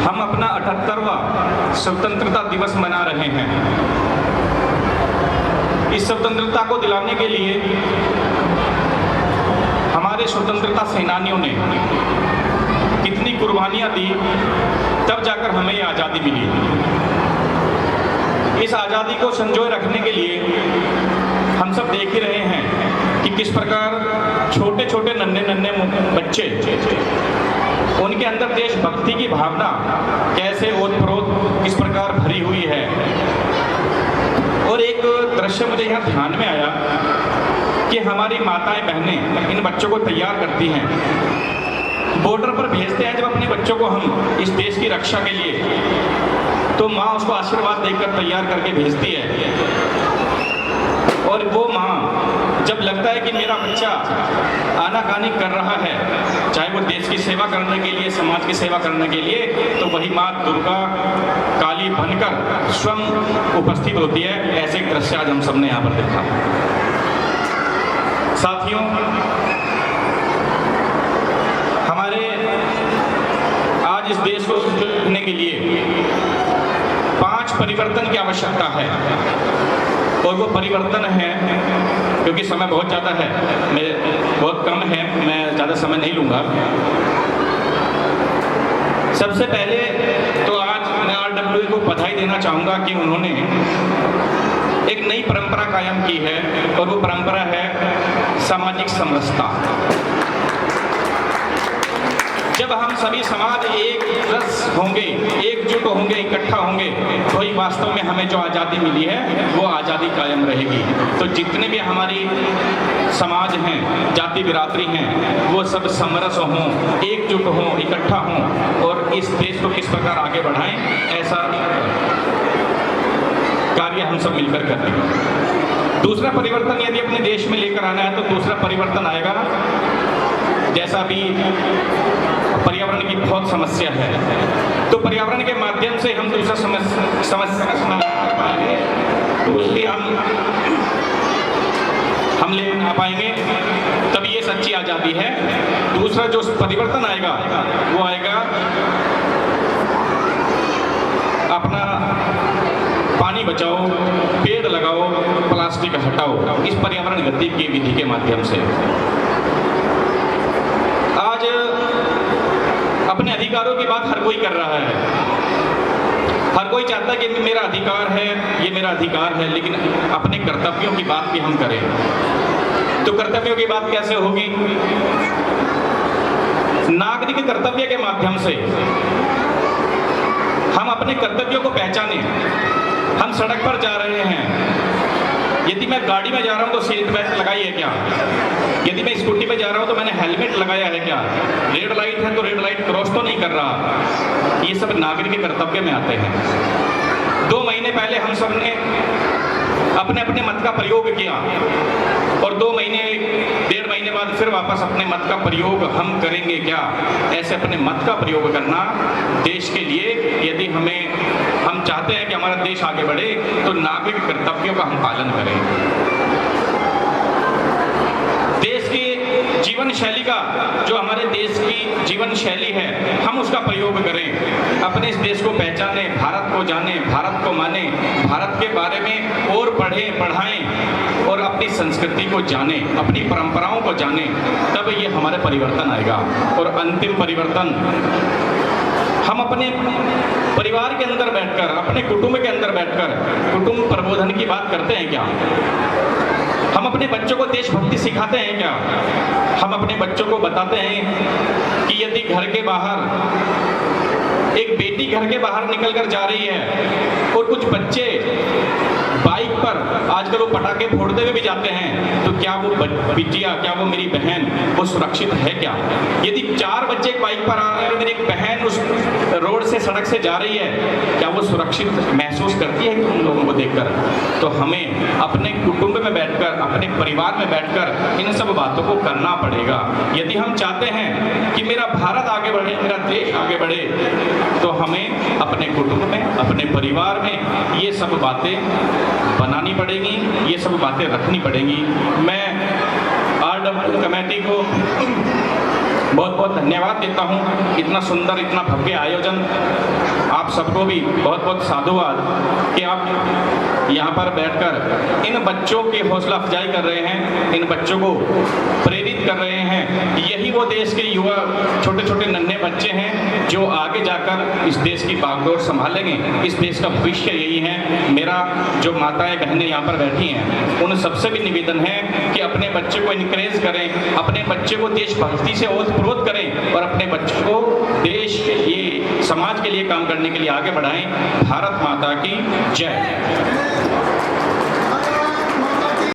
हम अपना 78वां स्वतंत्रता दिवस मना रहे हैं। इस स्वतंत्रता को दिलाने के लिए हमारे स्वतंत्रता सेनानियों ने कितनी कुर्बानियां दी, तब जाकर हमें ये आज़ादी मिली। इस आज़ादी को संजोए रखने के लिए हम सब देख ही रहे हैं कि किस प्रकार छोटे छोटे नन्हे नन्हे बच्चे, उनके अंदर देशभक्ति की भावना कैसे ओतप्रोत किस प्रकार भरी हुई है। और एक दृश्य मुझे यहाँ ध्यान में आया कि हमारी माताएं बहनें इन बच्चों को तैयार करती हैं, बॉर्डर पर भेजते हैं जब अपने बच्चों को हम इस देश की रक्षा के लिए, तो माँ उसको आशीर्वाद देकर तैयार करके भेजती है। और वो माँ जब लगता है कि मेरा बच्चा आनाकानी कर रहा है, चाहे वो देश की सेवा करने के लिए, समाज की सेवा करने के लिए, तो वही माँ दुर्गा काली बनकर स्वयं उपस्थित होती है। ऐसे एक दृश्य आज हम सबने यहाँ पर देखा। साथियों, हमारे आज इस देश को सुधारने के लिए 5 परिवर्तन की आवश्यकता है। और वो परिवर्तन है, क्योंकि समय बहुत ज़्यादा है, बहुत कम है, मैं ज़्यादा समय नहीं लूँगा। सबसे पहले तो आज मैं RWA को बधाई देना चाहूँगा कि उन्होंने एक नई परंपरा कायम की है, और वो परंपरा है सामाजिक समरसता। जब हम सभी समाज एक रस होंगे, एकजुट होंगे, इकट्ठा होंगे, तो ही वास्तव में हमें जो आज़ादी मिली है वो आज़ादी कायम रहेगी। तो जितने भी हमारी समाज हैं, जाति बिरादरी हैं, वो सब समरस हों, एकजुट हों, इकट्ठा हों और इस देश को किस प्रकार आगे बढ़ाएं, ऐसा कार्य हम सब मिलकर करें। दूसरा परिवर्तन यदि अपने देश में लेकर आना है, तो दूसरा परिवर्तन आएगा, जैसा भी पर्यावरण की बहुत समस्या है, तो पर्यावरण के माध्यम से हम दूसरा समस्या का समाधान कर पाएंगे, तो उसके हम ले आ पाएंगे, तब ये सच्ची आज़ादी है। दूसरा जो परिवर्तन आएगा वो आएगा अपना पानी बचाओ, पेड़ लगाओ, प्लास्टिक हटाओ, इस पर्यावरण गति की विधि के माध्यम से। आज अपने अधिकारों की बात हर कोई कर रहा है, हर कोई चाहता है कि मेरा अधिकार है, ये मेरा अधिकार है, लेकिन अपने कर्तव्यों की बात भी हम करें। तो कर्तव्यों की बात कैसे होगी? नागरिक कर्तव्य के माध्यम से हम अपने कर्तव्यों को पहचानें। हम सड़क पर जा रहे हैं, यदि मैं गाड़ी में जा रहा हूं तो सीट बेल्ट लगाई है क्या? यदि मैं स्कूटी पे जा रहा हूं तो मैंने हेलमेट लगाया है क्या? रेड लाइट है तो रेड लाइट क्रॉस तो नहीं कर रहा? ये सब नागरिक के कर्तव्य में आते हैं। 2 महीने पहले हम सब ने अपने अपने मत का प्रयोग किया, और 2 महीने 1.5 महीने बाद फिर वापस अपने मत का प्रयोग हम करेंगे क्या? ऐसे अपने मत का प्रयोग करना देश के लिए, यदि हम चाहते हैं कि हमारा देश आगे बढ़े, तो नागरिक कर्तव्यों का हम पालन करें। देश की जीवन शैली का, जो हमारे देश की जीवन शैली है, हम उसका प्रयोग करें, अपने इस देश को पहचाने, भारत को जाने, भारत को माने, भारत के बारे में और पढ़ें, पढ़ाएं और अपनी संस्कृति को जाने, अपनी परंपराओं को जाने, तब ये हमारे परिवर्तन आएगा। और अंतिम परिवर्तन हम अपने परिवार के अंदर बैठकर, अपने कुटुंब के अंदर बैठकर कुटुंब प्रबोधन की बात करते हैं क्या? हम अपने बच्चों को देशभक्ति सिखाते हैं क्या? हम अपने बच्चों को बताते हैं कि यदि घर के बाहर एक बेटी घर के बाहर निकलकर जा रही है और कुछ बच्चे बाइक पर आजकल वो पटाखे फोड़ते हुए भी जाते हैं, तो क्या वो बिटिया, क्या वो मेरी बहन वो सुरक्षित है क्या? यदि 4 बच्चे बाइक पर आ रहे हैं और मेरी एक बहन उस रोड से, सड़क से जा रही है, क्या वो सुरक्षित महसूस करती है उन लोगों को देखकर? तो हमें अपने कुटुंब में बैठकर, अपने परिवार में बैठकर इन सब बातों को करना पड़ेगा। यदि हम चाहते हैं कि मेरा भारत आगे बढ़े, मेरा देश आगे बढ़े, तो हमें अपने कुटुंब में, अपने परिवार में ये सब बातें बनानी पड़ेगी, ये सब बातें रखनी पड़ेंगी। मैं RWA कमेटी को बहुत बहुत धन्यवाद देता हूँ। इतना सुंदर, इतना भव्य आयोजन, आप सबको भी बहुत बहुत साधुवाद कि आप यहाँ पर बैठकर इन बच्चों की हौसला अफजाई कर रहे हैं, इन बच्चों को प्रेरित कर रहे हैं। यही वो देश के युवा, छोटे छोटे नन्हे बच्चे हैं जो आगे जाकर इस देश की बागडोर संभालेंगे। इस देश का भविष्य यही है। मेरा जो माताएं बहनें यहाँ पर बैठी हैं, उन सबसे भी निवेदन है कि अपने बच्चे को इनकरेज करें, अपने बच्चे को देशभक्ति से ओतप्रोत करें और अपने बच्चे को देश, ये समाज के लिए काम करने के लिए आगे बढ़ाएं। भारत माता की जय।